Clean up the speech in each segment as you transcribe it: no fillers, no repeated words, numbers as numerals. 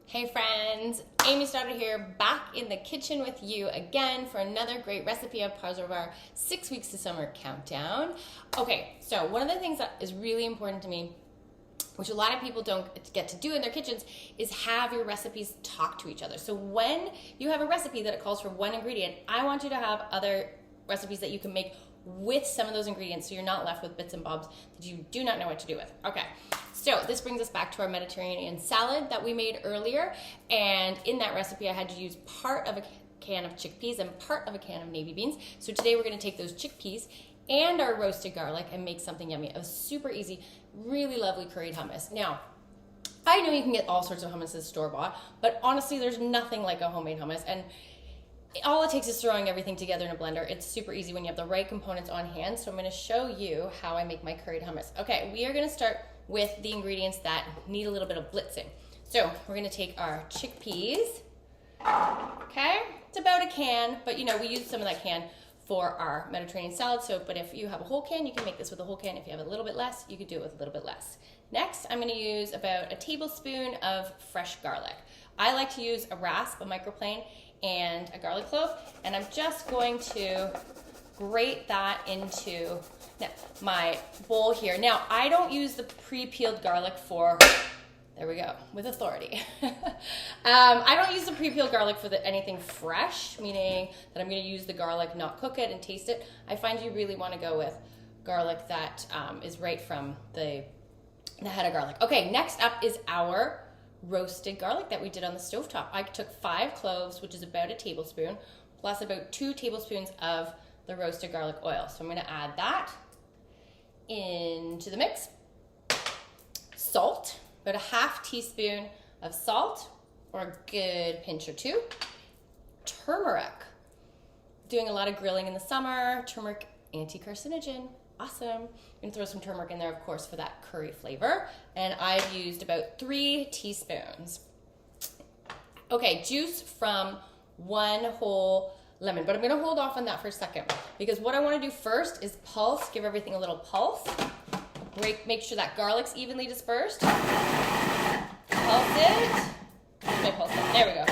Hey friends, Amy Stoddard here, back in the kitchen with you again for another great recipe of part of our 6 weeks to summer countdown. Okay, so one of the things that is really important to me, which a lot of people don't get to do in their kitchens, is have your recipes talk to each other. So when you have a recipe that it calls for one ingredient, I want you to have other recipes that you can make with some of those ingredients so you're not left with bits and bobs that you do not know what to do with. Okay, so this brings us back to our Mediterranean salad that we made earlier, and in that recipe I had to use part of a can of chickpeas and part of a can of navy beans. So today we're going to take those chickpeas and our roasted garlic and make something yummy. A super easy, really lovely curried hummus. Now, I know you can get all sorts of hummuses store-bought, but honestly there's nothing like a homemade hummus, and all it takes is throwing everything together in a blender. It's super easy when you have the right components on hand. So I'm going to show you how I make my curried hummus. Okay, we are going to start with the ingredients that need a little bit of blitzing. So we're going to take our chickpeas. Okay, it's about a can, but you know, we use some of that can for our Mediterranean salad. So, but if you have a whole can, you can make this with a whole can. If you have a little bit less, you could do it with a little bit less. Next, I'm going to use about a tablespoon of fresh garlic. I like to use a rasp, a microplane, and a garlic clove, and I'm just going to grate that into my bowl here. Now, I don't use the pre-peeled garlic for, there we go, with authority. I don't use the pre-peeled garlic for anything fresh, meaning that I'm going to use the garlic, not cook it and taste it. I find you really want to go with garlic that is right from the head of garlic. Okay, next up is our roasted garlic that we did on the stovetop. I took 5 cloves, which is about a tablespoon, plus about 2 tablespoons of the roasted garlic oil. So I'm going to add that into the mix. Salt, about a half teaspoon of salt, or a good pinch or 2. Turmeric. Doing a lot of grilling in the summer. Turmeric, anti-carcinogen. Awesome. I'm going to throw some turmeric in there, of course, for that curry flavor. And I've used about 3 teaspoons. Okay, juice from 1 whole lemon. But I'm going to hold off on that for a second, because what I want to do first is pulse, give everything a little pulse. Make sure that garlic's evenly dispersed. Pulse it. Where's my pulse button? There we go.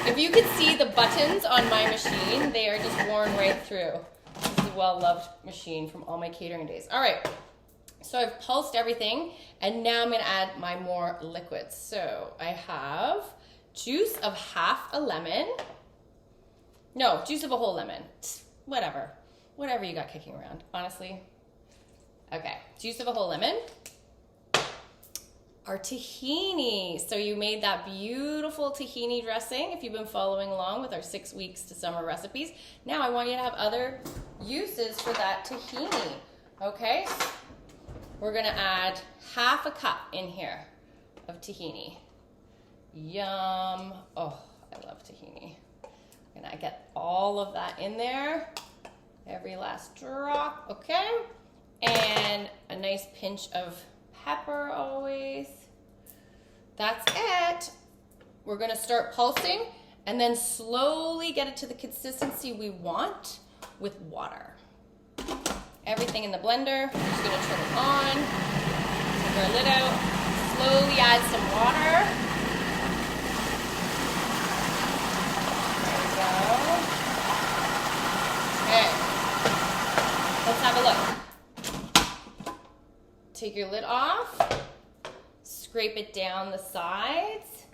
If you could see the buttons on my machine, they are just worn right through. This is a well-loved machine from all my catering days. All right, so I've pulsed everything, and now I'm going to add my more liquids. So I have juice of half a lemon. No, juice of a whole lemon. Whatever you got kicking around, honestly. Okay, juice of a whole lemon. Our tahini. So you made that beautiful tahini dressing if you've been following along with our 6 weeks to summer recipes. Now I want you to have other uses for that tahini. Okay, we're gonna add half a cup in here of tahini. Yum. Oh, I love tahini. And I get all of that in there, every last drop. Okay, and a nice pinch of pepper always. That's it. We're gonna start pulsing and then slowly get it to the consistency we want with water. Everything in the blender. We're just gonna turn it on, take our lid out, slowly add some water. There we go. Okay, let's have a look. Take your lid off, scrape it down the sides.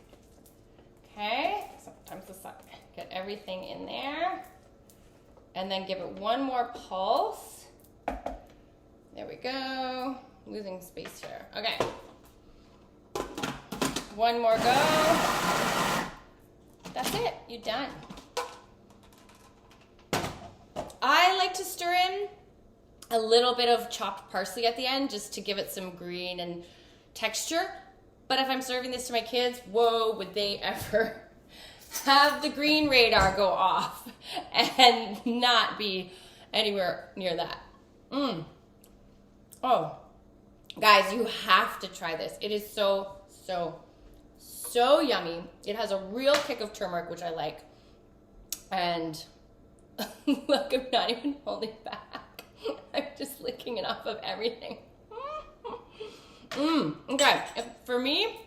Okay, sometimes the side. Get everything in there, and then give it one more pulse. There we go. Losing space here. Okay, one more go. That's it. You're done. I like to stir in a little bit of chopped parsley at the end just to give it some green and texture. But if I'm serving this to my kids, whoa, would they ever have the green radar go off and not be anywhere near that. Oh, guys, you have to try this. It is so, so, so yummy. It has a real kick of turmeric, which I like. And look, I'm not even holding back. I'm just licking it off of everything. Okay, for me,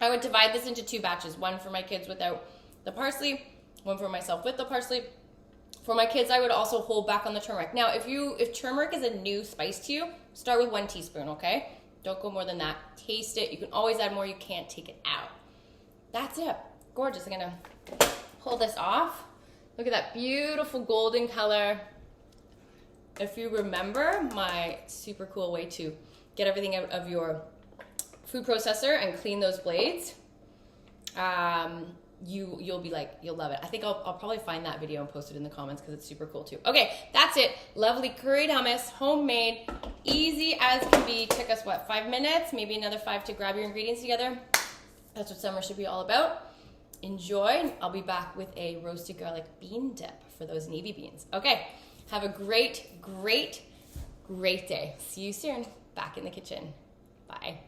I would divide this into 2 batches, one for my kids without the parsley, one for myself with the parsley. For my kids, I would also hold back on the turmeric. Now, if turmeric is a new spice to you, start with 1 teaspoon, okay? Don't go more than that. Taste it. You can always add more. You can't take it out. That's it. Gorgeous. I'm going to pull this off. Look at that beautiful golden color. If you remember my super cool way to get everything out of your food processor and clean those blades, you'll be like, you'll love it. I think I'll probably find that video and post it in the comments because it's super cool too. Okay, that's it. Lovely curried hummus, homemade, easy as can be. Took us, what, 5 minutes? Maybe another 5 to grab your ingredients together. That's what summer should be all about. Enjoy. I'll be back with a roasted garlic bean dip for those navy beans. Okay, have a great, great, great day. See you soon. Back in the kitchen. Bye.